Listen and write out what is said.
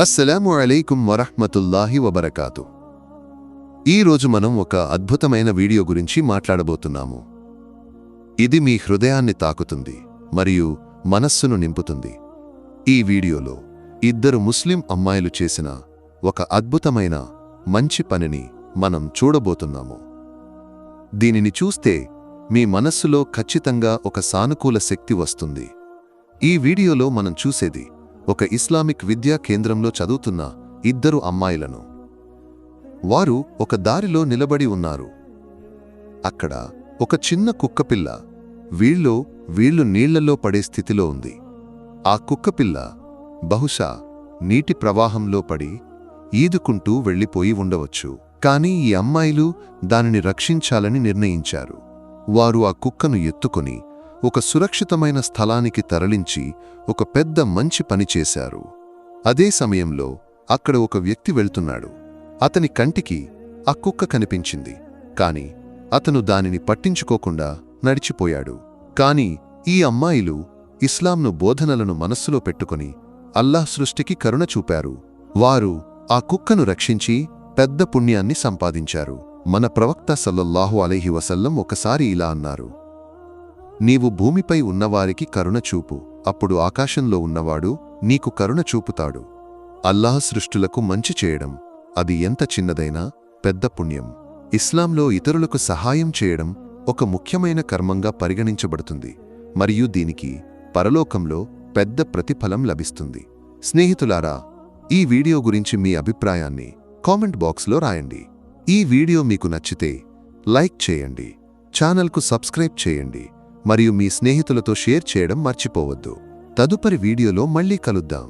అస్సలాము అలైకుం వరహ్మతుల్లాహి వబరకాతు. ఈరోజు మనం ఒక అద్భుతమైన వీడియో గురించి మాట్లాడబోతున్నాము. ఇది మీ హృదయాన్ని తాకుతుంది మరియు మనస్సును నింపుతుంది. ఈ వీడియోలో ఇద్దరు ముస్లిం అమ్మాయిలు చేసిన ఒక అద్భుతమైన మంచి పనిని మనం చూడబోతున్నాము. దీనిని చూస్తే మీ మనస్సులో ఖచ్చితంగా ఒక సానుకూల శక్తి వస్తుంది. ఈ వీడియోలో మనం చూసేది ఒక ఇస్లామిక్ విద్యా కేంద్రంలో చదువుతున్న ఇద్దరు అమ్మాయిలను. వారు ఒక దారిలో నిలబడి ఉన్నారు. అక్కడ ఒక చిన్న కుక్కపిల్ల వీళ్ళు నీళ్లలో పడే స్థితిలో ఉంది. ఆ కుక్కపిల్ల బహుశా నీటి ప్రవాహంలో పడి ఈదుకుంటూ వెళ్ళిపోయి ఉండవచ్చు. కానీ ఈ అమ్మాయిలు దానిని రక్షించాలని నిర్ణయించారు. వారు ఆ కుక్కను ఎత్తుకొని ఒక సురక్షితమైన స్థలానికి తరలించి ఒక పెద్ద మంచి పని చేశారు. అదే సమయంలో అక్కడ ఒక వ్యక్తి వెళ్తున్నాడు. అతని కంటికి ఆ కుక్క కనిపించింది, కాని అతను దానిని పట్టించుకోకుండా నడిచిపోయాడు. కాని ఈ అమ్మాయిలు ఇస్లాంను బోధనలను మనస్సులో పెట్టుకొని అల్లాహ్ సృష్టికి కరుణ చూపారు. వారు ఆ కుక్కను రక్షించి పెద్ద పుణ్యాన్ని సంపాదించారు. మన ప్రవక్త సల్లల్లాహు అలైహి వసల్లం ఒకసారి ఇలా అన్నారు: నీవు భూమిపై ఉన్నవారికి కరుణ చూపు, అప్పుడు ఆకాశంలో ఉన్నవాడు నీకు కరుణ చూపుతాడు. అల్లాహ్ సృష్టులకు మంచి చేయడం, అది ఎంత చిన్నదైనా పెద్ద పుణ్యం. ఇస్లాంలో ఇతరులకు సహాయం చేయడం ఒక ముఖ్యమైన కర్మంగా పరిగణించబడుతుంది మరియు దీనికి పరలోకంలో పెద్ద ప్రతిఫలం లభిస్తుంది. స్నేహితులారా, ఈ వీడియో గురించి మీ అభిప్రాయాన్ని కామెంట్ బాక్స్లో రాయండి. ఈ వీడియో మీకు నచ్చితే లైక్ చేయండి, ఛానల్కు సబ్స్క్రైబ్ చేయండి మరియు మీ స్నేహితులతో షేర్ చేయడం మర్చిపోవద్దు. తదుపరి వీడియోలో మళ్ళీ కలుద్దాం.